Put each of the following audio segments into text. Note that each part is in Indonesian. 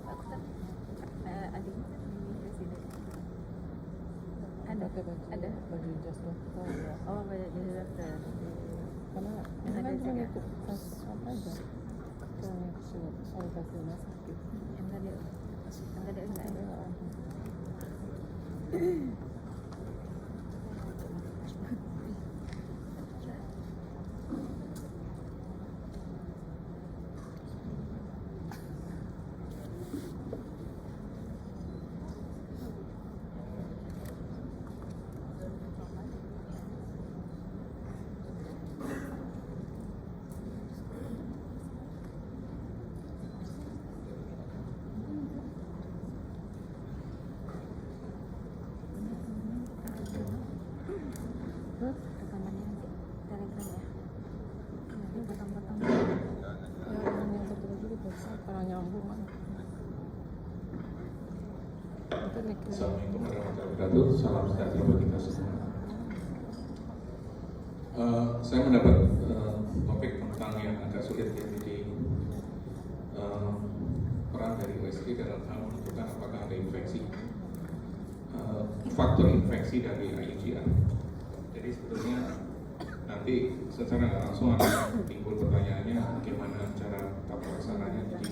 aku kan adiknya kan ini presiden. Ada baju jas dokter ya. Oh, banyak jadi dokter. Karena Yang kan ada cuma juga. ikut kasus apa aja, cuma soal kasus rumah sakit. Yang tadi enggak Ada ya? Rekamannya nanti Telegram ya. Nanti potong-potong. Ya, yang satu lagi itu karena nyambung kan. Itu mikir. Assalamualaikum warahmatullahi wabarakatuh. Salam sejahtera bagi kita semua. Saya mendapat topik tentang yang agak sulit ya, jadi peran dari USG dalam hal menentukan apakah ada infeksi, faktor infeksi dari IUCR. Jadi sebetulnya nanti secara nggak langsung akan timbul pertanyaannya bagaimana cara tata laksananya. Jadi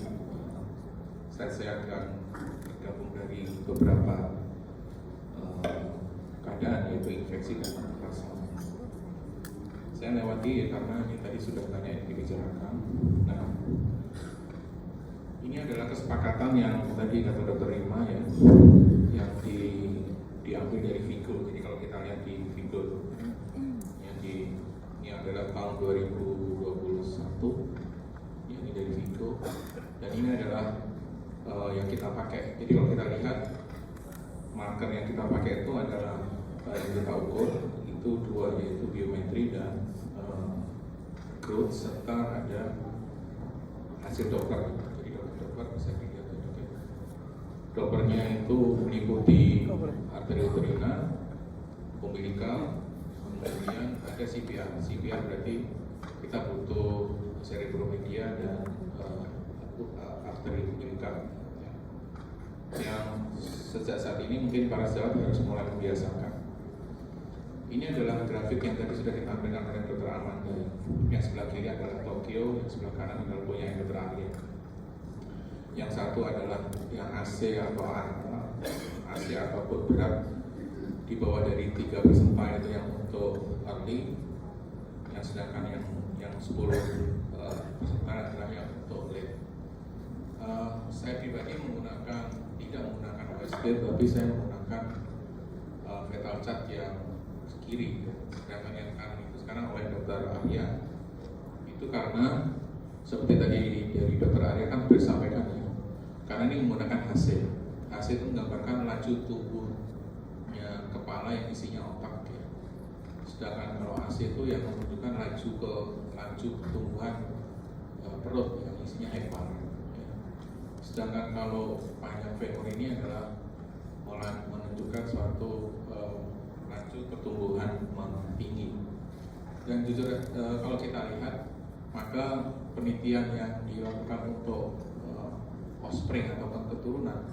saya akan bergabung dari beberapa keadaan, yaitu infeksi dan pernapasan. Saya lewati karena ini tadi sudah banyak yang dibicarakan. Nah, ini adalah kesepakatan yang tadi kata Dr. Rima ya, yang diambil dari Vigo. Jadi kalau kita lihat di Vigo, yang ini adalah tahun 2021, ya, ini dari Vigo, dan ini adalah yang kita pakai. Jadi kalau kita lihat marker yang kita pakai itu adalah yang kita ukur itu dua, yaitu biometri dan growth, serta ada hasil Doppler. Jadi Doppler bisa dilihat ya, Dok. Dopplernya itu meliputi arteri uterina, umbilical, kemudian ada CPR. CPR berarti kita butuh cerebromedia dan arteri umbilical. Yang sejak saat ini mungkin para sejawat harus mulai membiasakan. Ini adalah grafik yang tadi sudah ditampilkan oleh Dr. Amanda. Yang sebelah kiri adalah Tokyo, yang sebelah kanan adalah punya Dr. Arya. Yang satu adalah yang AC ataupun berat di bawah dari 3 persentil itu yang untuk early, yang sedangkan yang 10 persentil adalah yang untuk late. Saya pribadi tidak menggunakan OSD, tapi saya menggunakan fetal chart yang kiri, sedangkan yang kanan itu sekarang oleh Dr. Arya. Itu karena seperti tadi dari Dr. Arya kan sudah disampaikan ya, karena ini menggunakan HC. HC itu menggambarkan laju tubuhnya kepala yang isinya otak ya. Sedangkan kalau AC itu yang menunjukkan laju pertumbuhan perut yang isinya hepar. Ya. Sedangkan kalau panjang femur ini adalah menunjukkan suatu laju pertumbuhan tinggi. Dan jujur kalau kita lihat, maka penelitian yang dilakukan untuk offspring atau keturunan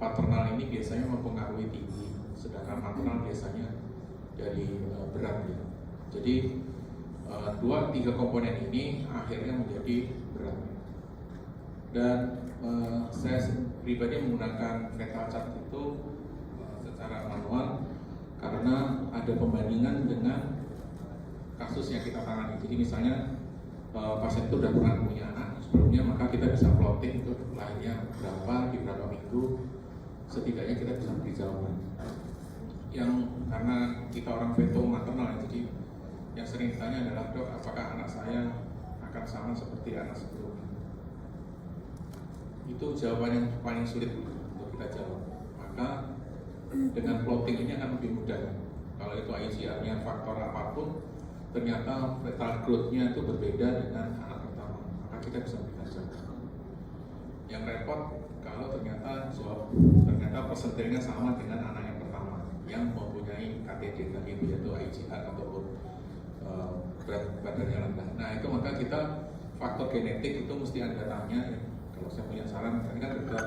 paternal ini biasanya mempengaruhi tinggi, sedangkan maternal biasanya dari berat ya. Jadi 2-3 komponen ini akhirnya menjadi berat. Dan saya pribadi menggunakan fetal chart itu secara manual karena ada pembandingan dengan kasus yang kita tangani. Jadi misalnya pasien itu sudah pernah punya anak sebelumnya, maka kita bisa plotting itu lahirnya berapa, di berapa minggu, setidaknya kita bisa beri jawaban. Yang karena kita orang feto maternal, jadi yang sering ditanya adalah, dok, apakah anak saya akan sama seperti anak sebelumnya? Itu jawaban yang paling sulit untuk kita jawab. Maka dengan plotting ini akan lebih mudah. Kalau itu ICR-nya faktor apapun, ternyata fetal growth-nya itu berbeda dengan anak pertama, maka kita bisa berikan jawaban. Yang repot kalau ternyata persentilnya sama dengan anak yang pertama yang mempunyai KTD tadi, yaitu ICR ataupun berat badannya rendah. Nah itu maka kita faktor genetik itu mesti ada tanya ya, kalau saya punya saran, tadi kan dokter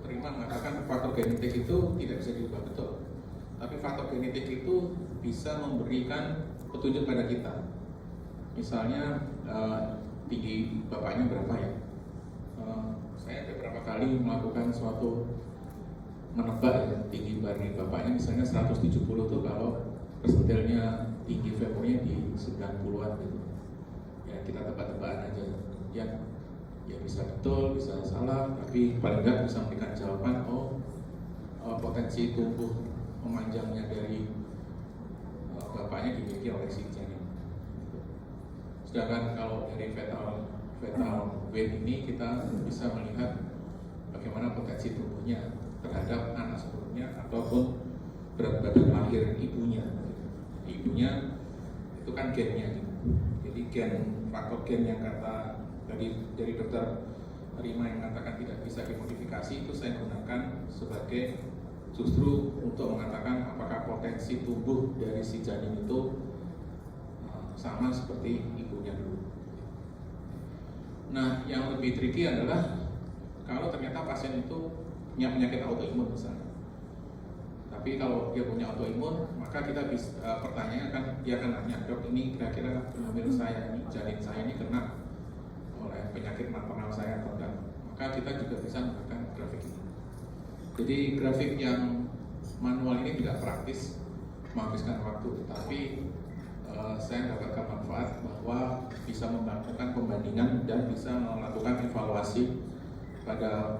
Rima mengatakan faktor genetik itu tidak bisa diubah, betul. Tapi faktor genetik itu bisa memberikan petunjuk pada kita. Misalnya tinggi bapaknya berapa ya? Saya beberapa kali melakukan suatu menebak ya, tinggi badan bapaknya misalnya 170 tuh kalau persentilnya tinggi femurnya di 90-an gitu. Ya kita tebak-tebakan aja. Ya bisa betul, bisa salah, tapi paling nggak bisa memberikan jawaban. Potensi tumbuh memanjangnya dari bapaknya dimiliki oleh si janin. Sedangkan kalau dari fetal weight ini kita bisa melihat bagaimana potensi tumbuhnya terhadap anak sebelumnya ataupun berat badan lahir ibunya. Ibunya itu kan gennya gitu. Jadi faktor gen yang kata dari dokter Rima yang mengatakan tidak bisa dimodifikasi, itu saya gunakan sebagai justru untuk mengatakan apakah potensi tumbuh dari si janin itu sama seperti ibunya dulu. Nah, yang lebih tricky adalah kalau ternyata pasien itu punya penyakit autoimun misalnya. Tapi kalau dia punya autoimun, maka kita bisa pertanyaan kan, dia akan nanya, dok ini kira-kira hamil saya ini, janin saya ini kena oleh penyakit maternal saya atau enggak? Maka kita juga bisa menggunakan grafik ini. Jadi grafik yang manual ini tidak praktis, menghabiskan waktu, tapi saya mendapatkan manfaat bahwa bisa melakukan pembandingan dan bisa melakukan evaluasi pada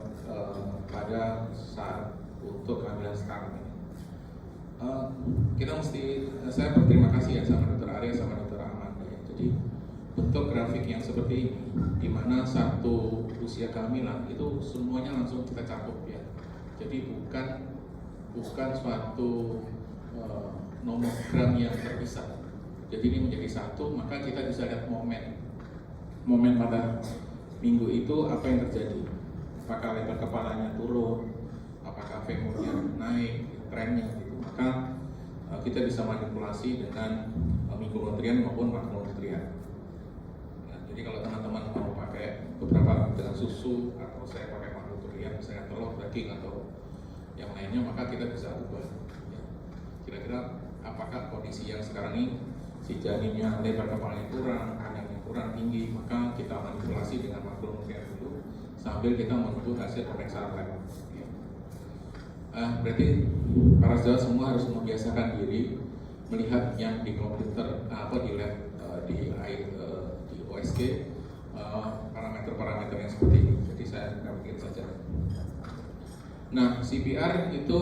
saat untuk kehamilan sekarang ini. Saya berterima kasih ya sama Dr. Arya sama Dr. Amanda ya. Jadi bentuk grafik yang seperti ini, di mana satu usia kehamilan itu semuanya langsung kita cakup ya. Jadi bukan suatu nomogram yang terpisah. Jadi ini menjadi satu, maka kita bisa lihat momen pada minggu itu apa yang terjadi. Apakah lebar kepalanya turun, apakah femurnya naik, trennya gitu. Maka kita bisa manipulasi dengan mikronutrien maupun makronutrien. Ya, jadi kalau teman-teman mau pakai beberapa dengan susu atau saya pakai makronutrien, misalnya telur, daging atau yang lainnya, maka kita bisa ubah. Ya. Kira-kira apakah kondisi yang sekarang ini si janinnya lebar kepalanya kurang, kandangnya kurang tinggi, maka kita manipulasi dengan makronutrien dulu sambil kita menunggu hasil pemeriksaan lab. Berarti para sejawat semua harus membiasakan diri melihat yang di komputer di lab di OSG parameter-parameter yang seperti ini. Jadi saya grafikin saja. Nah, CPR itu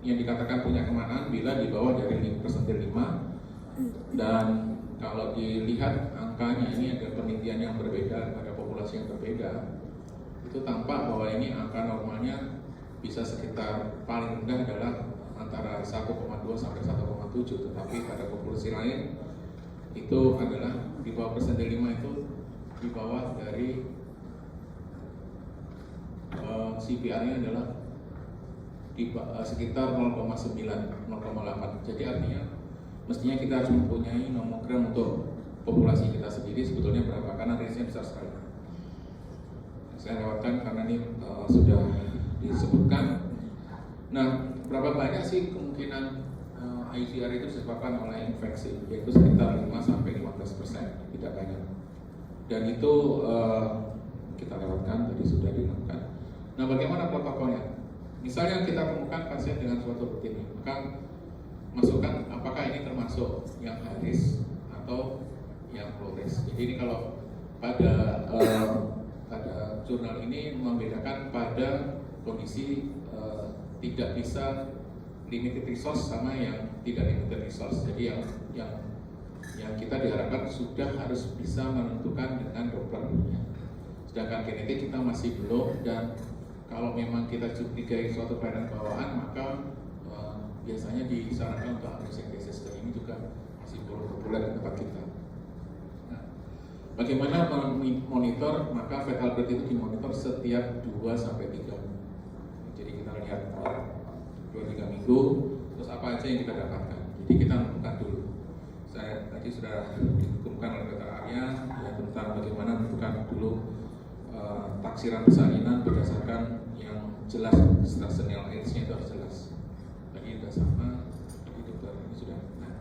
yang dikatakan punya kemaknaan bila di bawah dari persentil 5, dan kalau dilihat angkanya ini ada penelitian yang berbeda pada populasi yang berbeda, itu tampak bahwa ini angka normalnya bisa sekitar paling rendah adalah antara 1,2 sampai 1,7, tetapi pada populasi lain itu adalah di bawah persentil 5 itu di bawah dari CPR-nya adalah di sekitar 0,9, 0,8. Jadi artinya mestinya kita harus mempunyai nomogram untuk populasi kita sendiri sebetulnya berapa, karena range-nya besar sekali. Saya lewatkan karena ini sudah disebutkan. Nah, berapa banyak sih kemungkinan IVR itu disebabkan oleh infeksi? Yaitu sekitar 5-15%, tidak banyak. Dan itu kita lewatkan, tadi sudah dilakukan. Nah, bagaimana protokolnya? Misalnya kita temukan pasien dengan suatu rutin, maka masukkan apakah ini termasuk yang high risk atau yang low risk. Jadi ini kalau pada jurnal ini membedakan pada kondisi tidak bisa limited resource sama yang tidak limited resource. Jadi yang kita diharapkan sudah harus bisa menentukan dengan dokter. Sedangkan genetik kita masih belum, dan kalau memang kita curigai suatu varian bawaan, maka biasanya disarankan untuk amniocentesis, dan ini juga masih belum populer di tempat kita. Nah, bagaimana monitor? Maka fetal birth itu dimonitor setiap 2-3 minggu. Jadi kita lihat 2-3 minggu, terus apa aja yang kita dapatkan. Jadi kita menentukan dulu. Saya tadi sudah dihukumkan oleh Dr. Arya ya, tentang bagaimana menentukan dulu taksiran persalinan berdasarkan yang jelas, gestational age-nya itu harus jelas. Tadi sudah sama, tadi dokter ini sudah. Nah,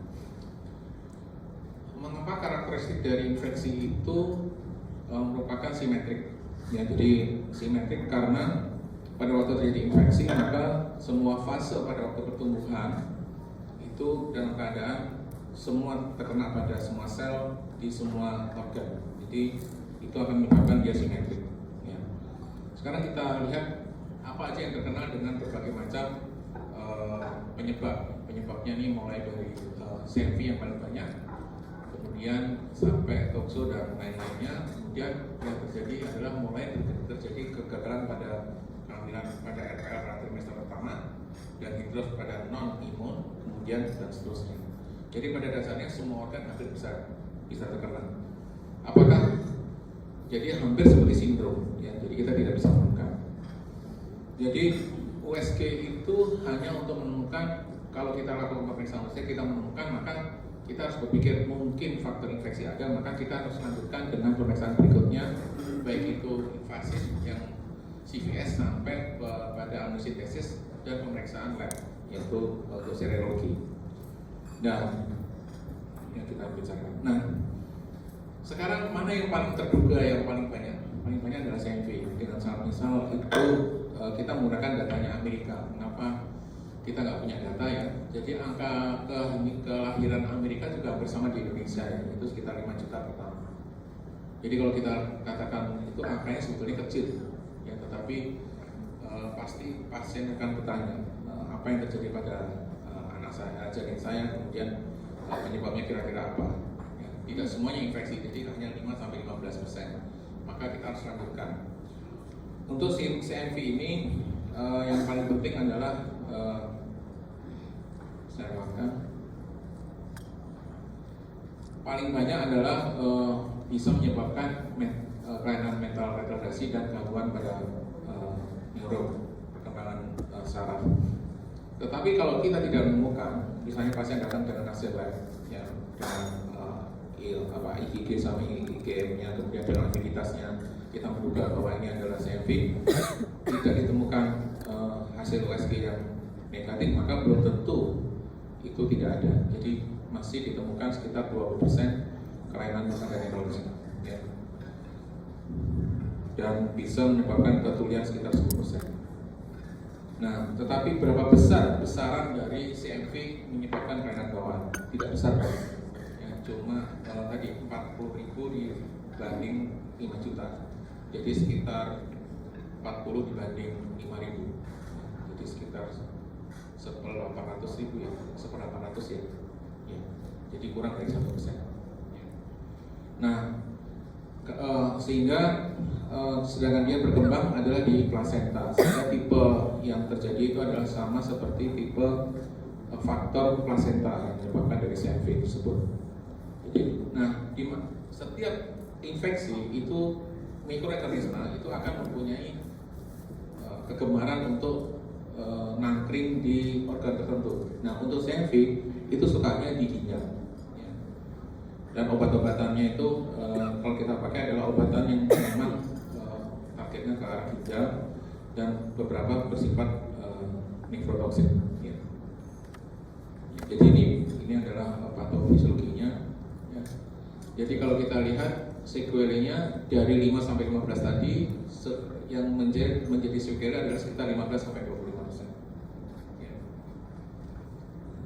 mengapa karakteristik dari infeksi itu merupakan simetrik? Ya, jadi simetrik karena pada waktu terjadi infeksi maka semua fase pada waktu pertumbuhan itu dalam keadaan semua terkena pada semua sel di semua organ. Jadi itu akan menyebabkan dia simetrik. Ya. Sekarang kita lihat apa aja yang terkena dengan berbagai macam penyebab. Penyebabnya ini mulai dari CMV yang paling banyak, kemudian sampai toxo dan lain-lainnya. Kemudian yang terjadi adalah mulai terjadi kegagalan pada kehamilan pada RPL pada trimester pertama dan hidros pada non imun, kemudian dan seterusnya. Jadi pada dasarnya semua organ hampir bisa terkena. Apakah jadi hampir seperti sindrom? Ya, jadi kita tidak bisa menemukan. Jadi USG itu hanya untuk menemukan, kalau kita lakukan pemeriksaan USG kita menemukan, maka kita harus berpikir mungkin faktor infeksi ada, maka kita harus lanjutkan dengan pemeriksaan berikutnya, baik itu invasif yang CVS sampai pada amniocentesis dan pemeriksaan lab yaitu serologi. Dan yang kita bicarakan. Nah, sekarang mana yang paling terduga yang paling banyak? Paling banyak adalah CMV. Dengan sangat misal itu kita menggunakan datanya Amerika. Mengapa kita nggak punya data ya? Jadi angka kelahiran Amerika juga bersama di Indonesia ya, itu sekitar 5 juta per tahun. Jadi kalau kita katakan itu angkanya sebetulnya kecil, ya, tetapi pasti pasien akan bertanya apa yang terjadi pada anak saya, janin saya, kemudian penyebabnya kira-kira apa? Ya, tidak semuanya infeksi, jadi hanya 5-15%. Maka kita harus lanjutkan. Untuk CMV ini yang paling penting adalah saya katakan paling banyak adalah bisa menyebabkan kelainan mental retardasi dan gangguan pada neuro perkembangan saraf. Tetapi kalau kita tidak menemukan, misalnya pasien datang dengan hasil lab, ya, dengan IgG sama IgM-nya, kemudian dengan aktivitasnya kita menduga bahwa ini adalah CMV, tidak ditemukan hasil USG yang negatif, maka belum tentu itu tidak ada. Jadi masih ditemukan sekitar 20% kelainan pada neurologi, ya. Dan bisa menyebabkan ketulian sekitar 10%. Nah, tetapi berapa besar besaran dari CMV menyebabkan kelainan bawaan? Tidak besar, Pak. Ya, cuma tadi 40.000 dibanding 5 juta. Jadi sekitar 40 dibanding 5.000. Jadi sekitar 1/800.000 ya, 1/800 ya. Ya. Jadi kurang dari 1%. Ya. Nah, sehingga sedangkan dia berkembang adalah di plasenta. Sehingga tipe yang terjadi itu adalah sama seperti tipe faktor plasenta yang menyebabkan dari CMV tersebut. Jadi, nah, setiap infeksi itu mikroorganisme itu akan mempunyai kegemaran untuk nangkring di organ tertentu. Nah, untuk CMV itu sukanya di ginjal. Ya. Dan obat-obatannya itu kalau kita pakai adalah obatan yang memang targetnya ke arah ginjal dan beberapa bersifat nefrotoksin. Ya. Jadi ini adalah patofisiologinya. Ya. Jadi kalau kita lihat sekuelnya dari 5-15 tadi yang menjadi sekuel adalah sekitar 15-25%.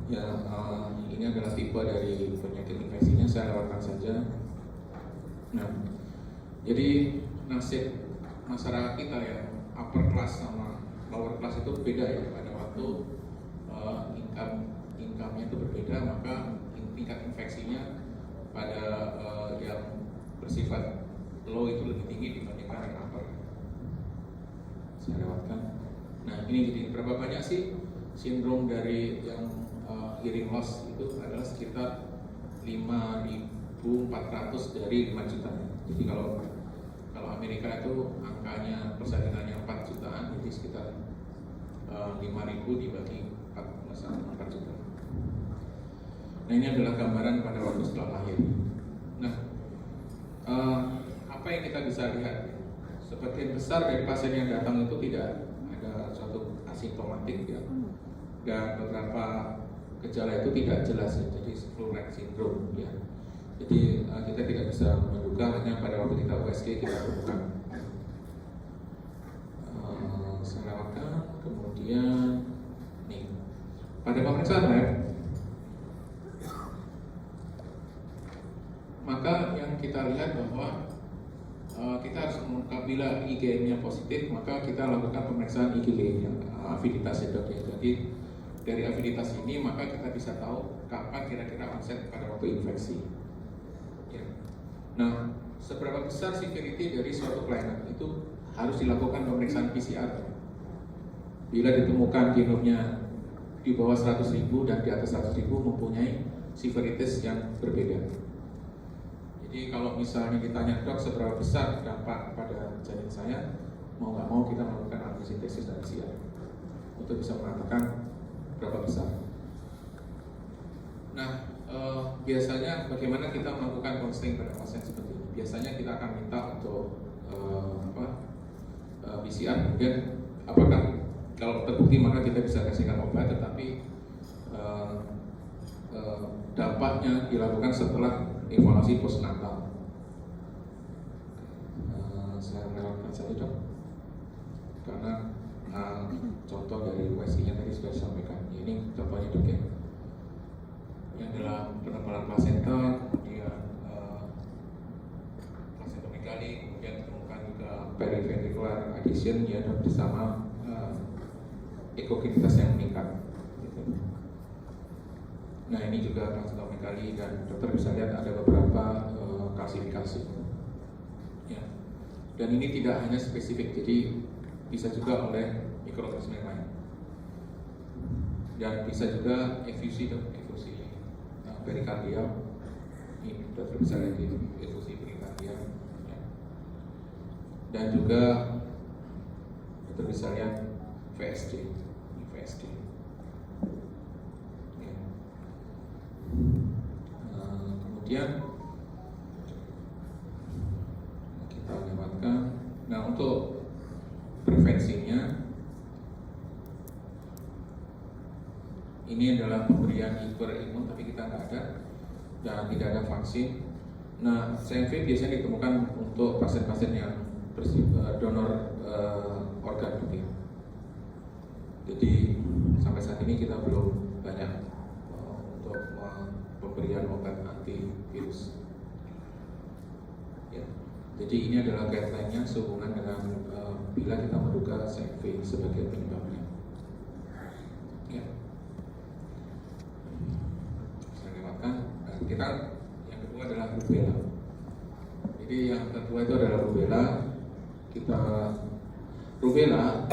Ya, ini adalah tipe dari penyakit infeksinya, saya lewatkan saja. Nah, jadi nasib masyarakat kita ya, upper class sama lower class itu beda ya. Pada waktu income-nya itu berbeda, maka tingkat infeksinya pada yang bersifat low itu lebih tinggi dibandingkan yang upper. Saya lewatkan. Nah, ini jadi berapa banyak sih sindrom dari yang hearing loss itu adalah sekitar 5.400 dari 5 juta. Jadi kalau Amerika itu angkanya persalinannya 4 jutaan, jadi sekitar 5.000 dibagi 4 juta. Nah, ini adalah gambaran pada waktu setelah lahir. Nah, apa yang kita bisa lihat sebagian besar dari pasien yang datang itu tidak ada suatu asimptomatik ya, dan beberapa gejala itu tidak jelas ya, jadi flu-like syndrome ya. Jadi kita tidak bisa menduga, hanya pada waktu kita USG kita temukan. Saya lewatkan, kemudian nih pada pemeriksaan lab, maka yang kita lihat bahwa kita harus apabila IgM-nya positif, maka kita lakukan pemeriksaan IgG-nya, aviditas ya dok ya. Jadi dari aviditas ini maka kita bisa tahu kapan kira-kira onset pada waktu infeksi. Ya. Nah, seberapa besar severity dari suatu kelainan itu harus dilakukan pemeriksaan PCR. Bila ditemukan genomnya di bawah 100.000 dan di atas 100.000 mempunyai severitas yang berbeda. Jadi kalau misalnya ditanya dok seberapa besar dampak pada janin saya, mau nggak mau kita melakukan amniocentesis dan PCR untuk bisa mengatakan berapa besar. Nah, biasanya bagaimana kita melakukan counseling pada pasien seperti ini? Biasanya kita akan minta untuk PCR, kemudian apakah kalau terbukti maka kita bisa kasihkan obat, tetapi dampaknya dilakukan setelah evaluasi postnatal. Saya melewatkan saja dok, karena contoh dari USG-nya tadi sudah disampaikan. Ini contohnya dok ya. Ini adalah penebalan plasenta, kemudian placentomegaly, kemudian ditemukan juga periventricular adhesion ya dok, bersama ekogenitas yang meningkat. Gitu. Nah ini juga placentomegaly dan dokter bisa lihat ada beberapa klasifikasi. Ya. Dan ini tidak hanya spesifik, jadi bisa juga oleh mikroorganisme lain. Dan bisa juga efusi perikardial. Ini dokter bisa lihat di efusi perikardial. Ya. Dan juga dokter bisa lihat VSD. Ya. Kemudian kita lewatkan. Nah untuk prevensinya, ini adalah pemberian hiperimun tapi kita nggak ada dan tidak ada vaksin. Nah CMV biasanya ditemukan untuk pasien-pasien yang donor organ gitu. Jadi sampai saat ini kita belum banyak untuk pemberian obat antivirus. Ya. Jadi ini adalah guideline-nya sehubungan dengan bila kita menduga CMV sebagai penyebabnya. Ya. Saya lewatkan. Nah, kita yang kedua adalah rubella. Jadi yang kedua itu adalah rubella. Rubella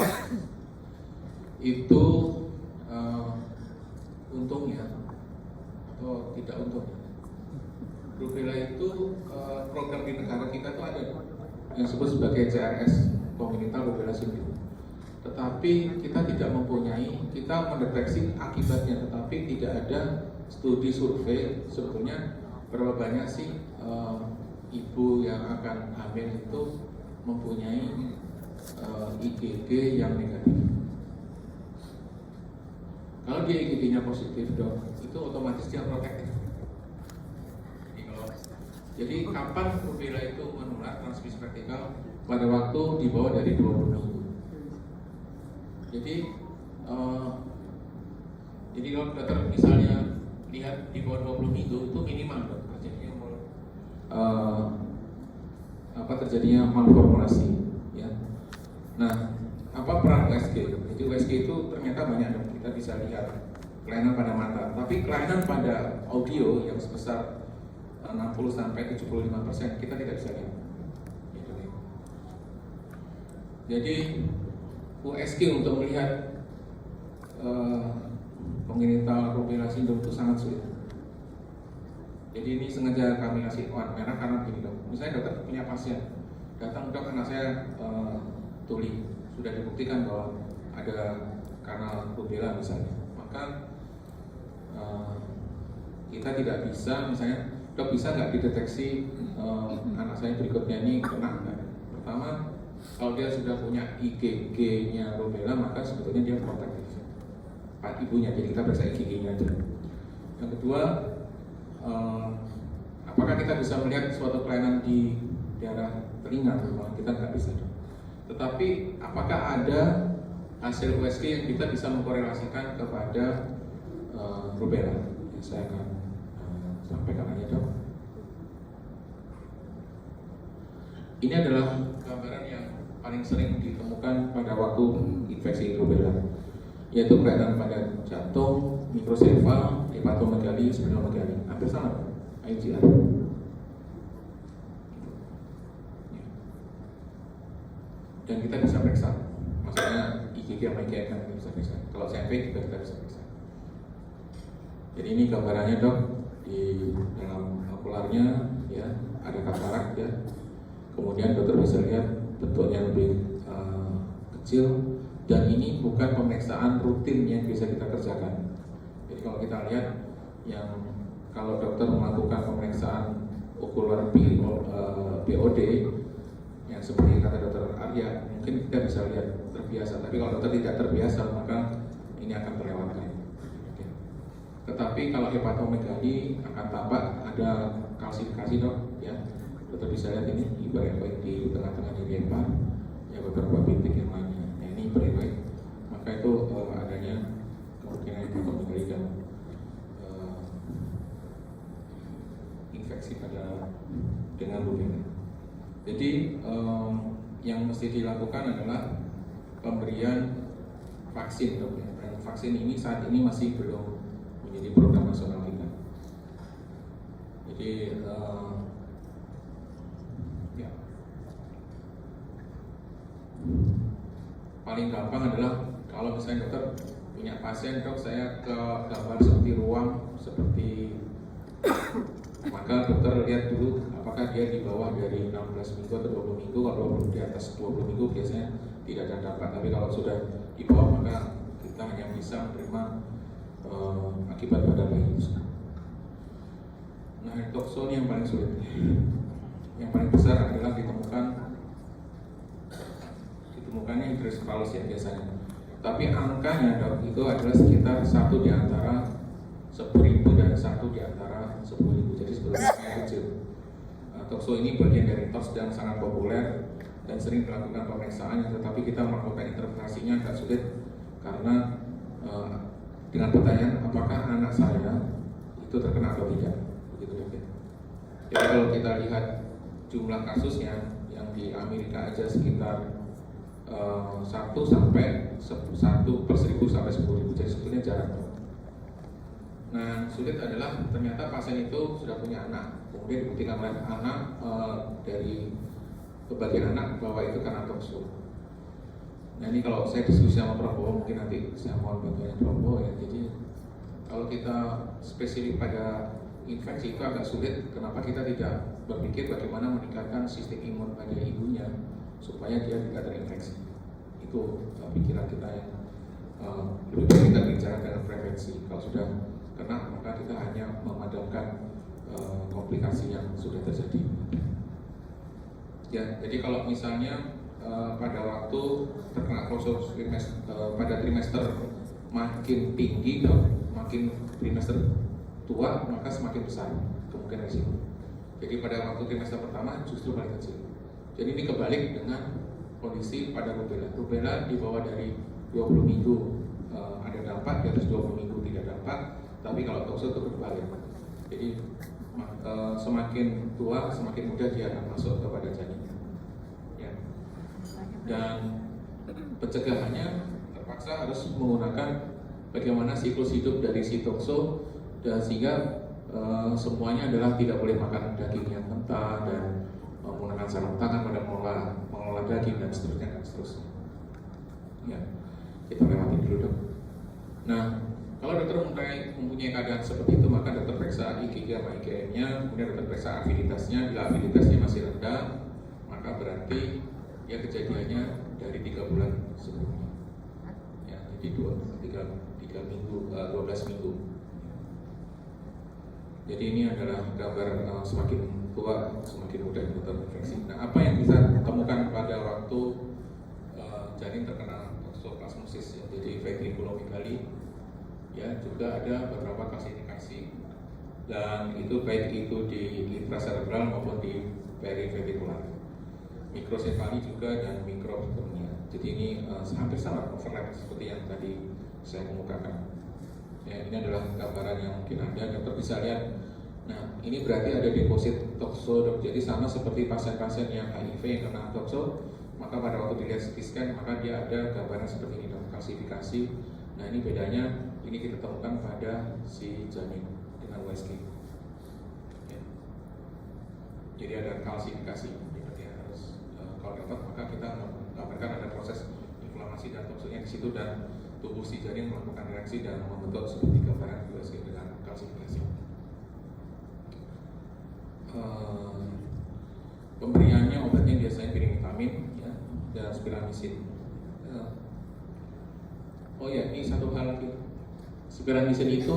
itu untungnya atau tidak untungnya, rubella itu program di negara kita itu ada yang disebut sebagai CRS, congenital rubella syndrome. Tetapi kita tidak mempunyai, kita mendeteksi akibatnya, tetapi tidak ada studi survei sebetulnya berapa banyak sih ibu yang akan hamil itu mempunyai IgG yang negatif. Kalau dia IgG-nya positif dok, itu otomatis dia protektif. Jadi kapan rubella itu menular transmisi vertikal? Pada waktu di bawah dari 20 minggu. Jadi kalau dokter misalnya lihat di bawah 20 minggu itu minimal dok terjadinya malformasi. Ya. Nah, apa peran USG? Jadi USG itu ternyata banyak dok. Kita bisa lihat kelainan pada mata, tapi kelainan pada audio yang sebesar 60-75% kita tidak bisa lihat. Jadi USG untuk melihat congenital rubella syndrome itu sangat sulit. Jadi ini sengaja kami kasih warna merah karena begini dok. Misalnya dokter punya pasien datang, dok anak saya tuli, sudah dibuktikan bahwa ada karena rubella misalnya, maka kita tidak bisa misalnya, dok bisa nggak dideteksi anak saya berikutnya ini kena enggak? Pertama Kalau dia sudah punya IgG-nya rubella, maka sebetulnya dia protektif Pak ibunya, jadi kita periksa IgG-nya aja. Yang kedua, apakah kita bisa melihat suatu kelainan di daerah telinga? Kita nggak bisa. Tetapi apakah ada hasil USG yang kita bisa mengkorelasikan kepada rubella? Ya, saya akan sampaikan aja dok. Ini adalah gambaran yang paling sering ditemukan pada waktu infeksi rubella, yaitu kelainan pada jantung, mikrosefal, hepatomegali, splenomegali. Hampir sama, IgR. Dan kita bisa periksa, maksudnya IgG sama IgM kan kita bisa periksa. Kalau CMV juga kita bisa periksa. Jadi ini gambarannya dok, di dalam okularnya ya ada katarak ya. Kemudian dokter bisa lihat bentuknya lebih kecil, dan ini bukan pemeriksaan rutin yang bisa kita kerjakan. Jadi kalau kita lihat yang kalau dokter melakukan pemeriksaan okular BOD yang seperti kata dokter Arya, mungkin kita bisa lihat terbiasa. Tapi kalau dokter tidak terbiasa, maka ini akan terlewatkan. Tetapi kalau hepatomegali akan tampak ada kalsifikasi dok, ya. Dokter bisa lihat ini hiperemboid di tengah-tengah limpa, ya beberapa bintik yang lainnya. Ya, ini hiperemboid, maka itu adanya kemungkinan hepatomegali dan infeksi pada dengan rubella. Jadi yang mesti dilakukan adalah pemberian vaksin dok, ya. Dan vaksin ini saat ini masih belum menjadi program nasional kita. Jadi ya, paling gampang adalah kalau misalnya dokter punya pasien, dok saya ke gambar seperti ruang seperti maka dokter lihat dulu apakah dia di bawah dari 16 minggu atau 20 minggu. Kalau di atas 20 minggu biasanya tidak ada dampak, tapi kalau sudah di bawah maka kita hanya bisa menerima akibat pada bayi. Nah, toxon yang paling sulit, yang paling besar adalah ditemukannya hidrocephalus ya biasanya. Tapi angkanya dok itu adalah sekitar 1 di antara 10.000 dan 1 di antara 10.000. Jadi sebetulnya kecil. Toxo ini bagian dari TOX yang sangat populer dan sering dilakukan pemeriksaan, tetapi kita melakukan interpretasinya agak sulit karena dengan pertanyaan apakah anak saya itu terkena atau tidak, begitu dok. Jadi kalau kita lihat jumlah kasusnya yang di Amerika aja sekitar 1 sampai 1 per 1000 sampai 10.000, jadi sebetulnya jarang. Nah, sulit adalah ternyata pasien itu sudah punya anak, kemudian dibuktikan oleh anak dari bagian anak bahwa itu karena toxo. Nah ini kalau saya diskusi sama Prabowo, mungkin nanti saya mohon bantuannya Prabowo ya. Jadi kalau kita spesifik pada infeksi itu agak sulit. Kenapa kita tidak berpikir bagaimana meningkatkan sistem imun pada ibunya supaya dia tidak terinfeksi? Itu pikiran kita yang lebih baik kita bicara dengan prevensi. Kalau sudah kena maka kita hanya memadamkan komplikasi yang sudah terjadi. Ya, jadi kalau misalnya pada waktu terkena pada trimester makin tinggi, makin trimester tua, maka semakin besar kemungkinan risiko. Jadi pada waktu trimester pertama justru paling kecil. Jadi ini kebalik dengan kondisi pada rubella. Rubella di bawah dari 20 minggu ada dampak, di atas 20 minggu tidak dampak. Tapi kalau toxo itu berbalik. Jadi semakin tua, semakin mudah dia akan masuk kepada janin. Ya. Dan pencegahannya terpaksa harus menggunakan bagaimana siklus hidup dari si toxo, dan sehingga semuanya adalah tidak boleh makan daging yang mentah dan menggunakan sarung tangan pada mengelola daging dan seterusnya dan seterusnya. Ya, kita lewati dulu dok. Nah, kalau dokter mempunyai keadaan seperti itu, maka dokter periksa IgG sama IgM-nya, kemudian dokter periksa aviditasnya. Bila aviditasnya masih rendah, maka berarti ya kejadiannya dari 3 bulan sebelumnya. Ya, jadi 3 minggu, 12 minggu. Jadi ini adalah gambar semakin tua semakin mudah terinfeksi. Nah, apa yang bisa ditemukan pada waktu janin terkena toxoplasmosis, ya, jadi ventriculomegaly, ya, juga ada beberapa klasifikasi, dan itu baik itu di intracerebral maupun di periventricular, mikrosefali juga dan mikrotonia. Jadi ini hampir sama overlap seperti yang tadi saya kemukakan. Ya, ini adalah gambaran yang mungkin Anda dapat bisa lihat. Nah, ini berarti ada deposit toxo, jadi sama seperti pasien-pasien yang HIV yang kena toxo, maka pada waktu dilihat CT scan maka dia ada gambaran seperti ini dalam klasifikasi. Nah, ini bedanya, ini kita temukan pada si janin dengan USG. Ya. Jadi ada klasifikasi, jadi harus kalau dapat maka kita menggambarkan ada proses inflamasi dan toxonya di situ, dan tubuh si janin melakukan reaksi dan membentuk seperti gambaran USG dengan klasifikasi. Pemberiannya obatnya biasanya piring vitamin, ya, dan spiramisin. Oh ya, ini satu hal lagi. Spiramisin itu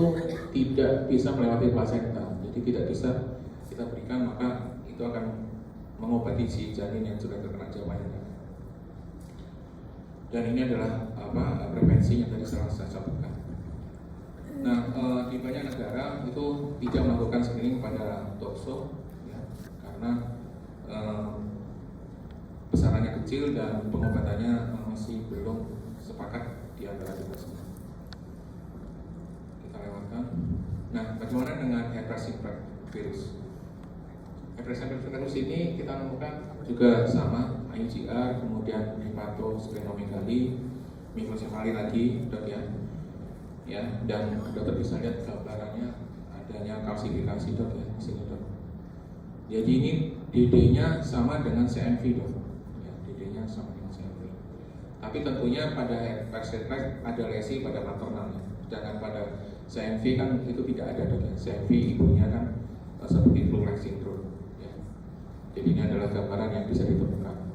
tidak bisa melewati plasenta, jadi tidak bisa kita berikan, maka itu akan mengobati si janin yang sudah terkena jawabannya. Dan ini adalah prevensi yang tadi saya sampaikan. Nah, di banyak negara itu tidak melakukan screening pada toxo, ya, karena besarannya kecil dan pengobatannya masih belum sepakat di antara kita semua. Kita lewatkan. Nah, bagaimana dengan Herpes simplex virus? Herpes simplex virus ini kita menemukan juga sama, IgR, kemudian hepatosplenomegaly, mikrosefali tadi, dok ya. Ya, dan dokter bisa lihat gambarannya adanya kalsifikasi, dok ya, di sini, dok. Jadi ini DD-nya sama dengan CMV, dok. Ya, DD-nya sama dengan CMV. Tapi tentunya pada herpes simplex ada lesi pada maternal, ya. Sedangkan pada CMV kan itu tidak ada, dok ya. CMV ibunya kan seperti flu-like syndrome, ya. Jadi ini adalah gambaran yang bisa ditemukan. Ya.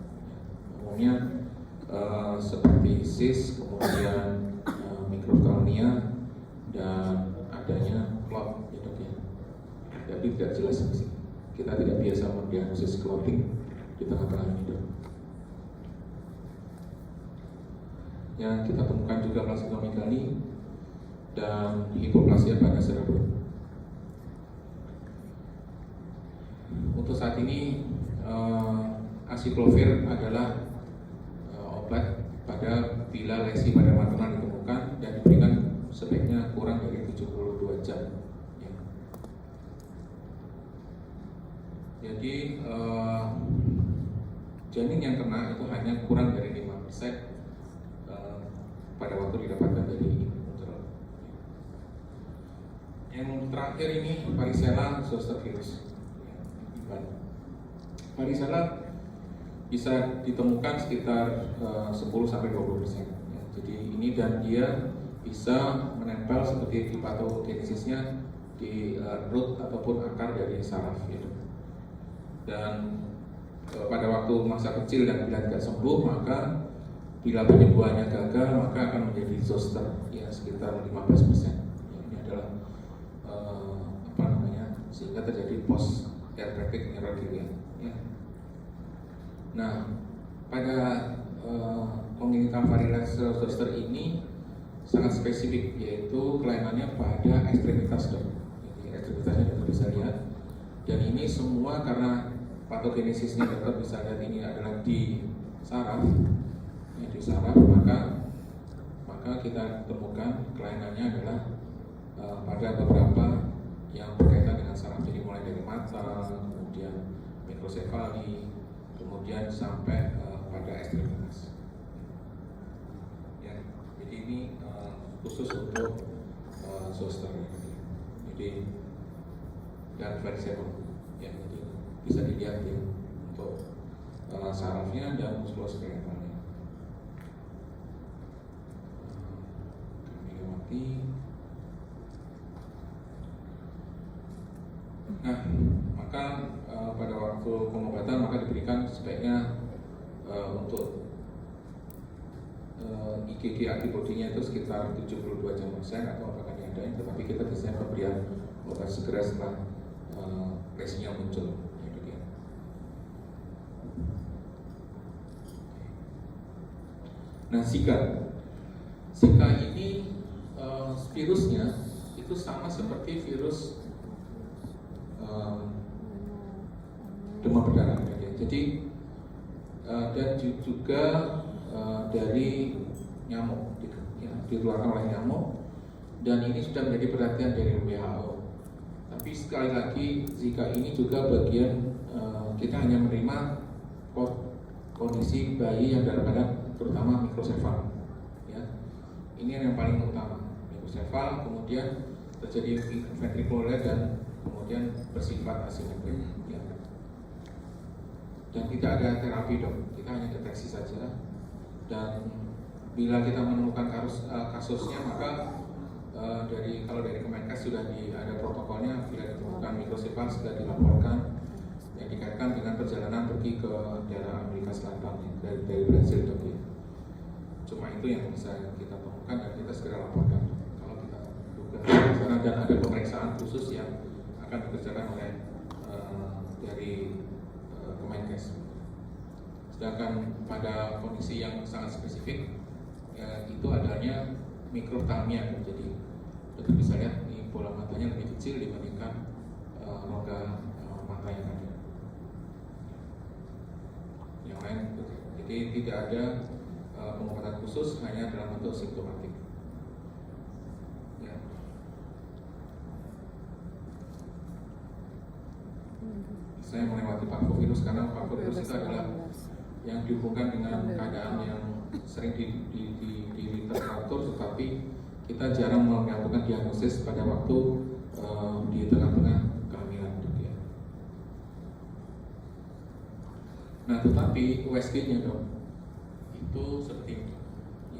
Umumnya seperti cyst, kemudian mikrotonia, dan adanya clot, ya, dok ya. Jadi tidak jelas di sini. Kita tidak biasa mendiagnosis clotting di tengah-tengah ini, dok. Yang kita temukan juga plasminomegaly dan hipoplasia pada cerebrum. Untuk saat ini acyclovir adalah obat pada bila lesi pada maternal ditemukan dan diberikan sebaiknya kurang dari 72 jam. Ya. Jadi janin yang kena itu hanya kurang dari 5% pada waktu didapatkan dari utero. Yang terakhir ini varicella zoster virus. Varicella bisa ditemukan sekitar 10-20%. Ya, jadi ini, dan dia bisa menempel seperti di patogenesisnya di root ataupun akar dari saraf, ya. Dan pada waktu masa kecil dan bila tidak sembuh, maka bila penyembuhannya gagal maka akan menjadi zoster, ya, sekitar 15%. Ya, ini adalah sehingga terjadi post herpetic neuralgia. Ya. Nah, pada congenital varicella zoster ini sangat spesifik, yaitu kelainannya pada ekstremitas, dok. Jadi ekstremitasnya dokter bisa lihat, dan ini semua karena patogenesisnya dokter bisa lihat ini adalah di saraf, ya, di saraf, maka kita temukan kelainannya adalah pada beberapa yang berkaitan dengan saraf, jadi mulai dari mata, kemudian mikrosefali, kemudian sampai pada ekstremitas. Ya, jadi ini khusus untuk zoster, jadi dan varicella, ya, jadi bisa dilihat ya untuk sarafnya dan muskuloskeletalnya. Kami lewati. Nah, maka pada waktu pengobatan maka diberikan sebaiknya untuk IgG antibodinya itu sekitar 72 jam persen atau apakah diadain, tetapi kita biasanya pemberian obat segera setelah lesinya muncul. Itu dia. Nah, Zika ini virusnya itu sama seperti virus demam berdarah. Jadi dan juga dari nyamuk, ditularkan oleh nyamuk, dan ini sudah menjadi perhatian dari WHO. Tapi sekali lagi Zika ini juga bagian kita hanya menerima kondisi bayi yang dalam keadaan terutama mikrosefal. Ya, ini yang paling utama, mikrosefal, kemudian terjadi ventrikuler dan kemudian bersifat asimetrik. Ya. Dan tidak ada terapi dok, kita hanya deteksi saja. Dan bila kita menemukan kasusnya, maka kalau dari Kemenkes sudah ada protokolnya. Bila ditemukan mikrosefal sudah dilaporkan yang dikaitkan dengan perjalanan pergi ke daerah Amerika Selatan dari Brazil dok. Ya. Cuma itu yang bisa kita temukan dan kita segera laporkan kalau kita duga sana, dan ada pemeriksaan khusus yang akan dikerjakan oleh dari Kemenkes. Sedangkan pada kondisi yang sangat spesifik itu adanya mikroftalmia. Jadi dokter bisa lihat di bola matanya lebih kecil dibandingkan rongga mata yang ada. Yang lain, jadi tidak ada pengobatan khusus, hanya dalam bentuk simptomatik. Ya. Saya melewati parvovirus karena parvovirus itu adalah yang dihubungkan dengan keadaan yang sering di literatur, tetapi kita jarang melakukan diagnosis pada waktu di tengah-tengah kehamilan. Ya. Nah, tetapi USG-nya dok, itu seperti itu.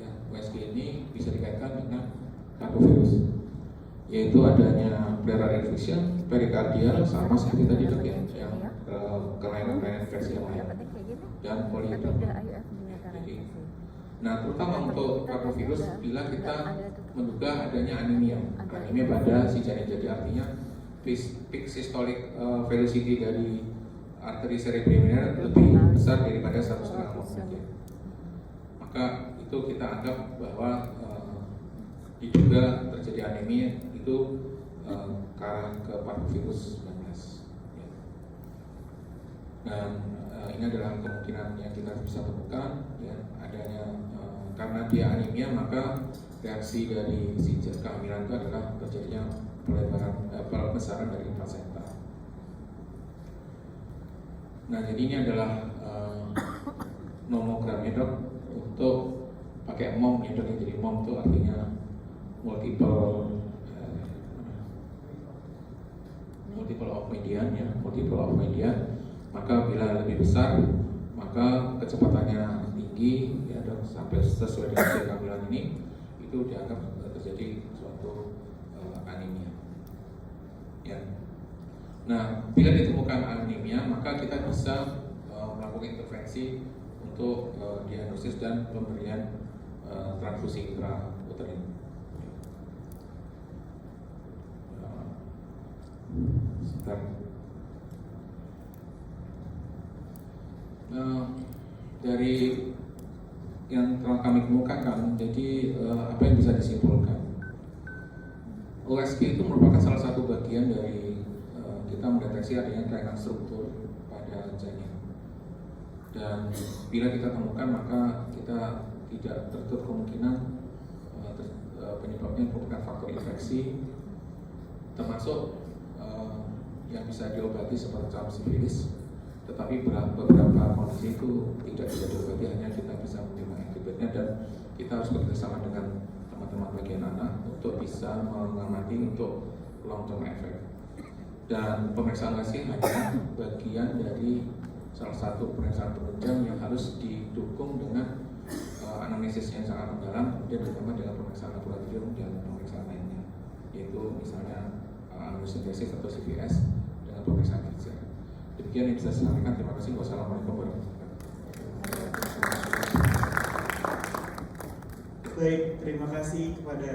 Ya, USG ini bisa dikaitkan dengan parvovirus, yaitu adanya pleural effusion, perikardial, sama seperti tadi dok ya, yang kelainan infeksi yang lain, dan poliidroma. Nah, terutama untuk parvovirus, bila kita menduga adanya anemia pada si janin, jadi artinya peak systolic velocity dari arteri cerebrospinal lebih besar daripada 1,5 mm. Maka itu kita anggap bahwa diduga terjadi anemia itu ke arah ke parvovirus 19. Dan ini adalah kemungkinan yang kita bisa temukan, ya, adanya karena dia anemia, maka reaksi dari si kehamilan itu adalah terjadinya pembesaran dari plasenta. Nah, jadi ini adalah nomogramnya dok, untuk pakai MOM ya dok. Jadi MOM itu artinya multiple of median, ya, multiple of median. Maka bila lebih besar, maka kecepatannya tinggi, ya dok, sampai sesuai dengan usia kehamilan ini, itu dianggap terjadi suatu anemia. Ya. Nah, bila ditemukan anemia, maka kita bisa melakukan intervensi untuk diagnosis dan pemberian transfusi intrauterin. Sebentar. Dari yang telah kami kemukakan, jadi apa yang bisa disimpulkan? USG itu merupakan salah satu bagian dari kita mendeteksi adanya kelainan struktur pada janin. Dan bila kita temukan, maka kita tidak tertutup kemungkinan penyebabnya merupakan faktor infeksi, termasuk yang bisa diobati seperti camp sifilis. Tetapi beberapa kondisi itu tidak bisa diobati, hanya kita bisa menerima akibatnya, dan kita harus bekerjasama dengan teman-teman bagian anak untuk bisa mengamati untuk long term effect. Dan pemeriksaan USG hanya bagian dari salah satu pemeriksaan penunjang yang harus didukung dengan anamnesis yang sangat mendalam, kemudian ditambah dengan pemeriksaan laboratorium dan pemeriksaan lainnya, yaitu misalnya amniocentesis atau CVS dengan pemeriksaan ginjal. Demikian yang bisa saya sampaikan. Terima kasih. Wassalamualaikum warahmatullahi wabarakatuh. Baik, terima kasih kepada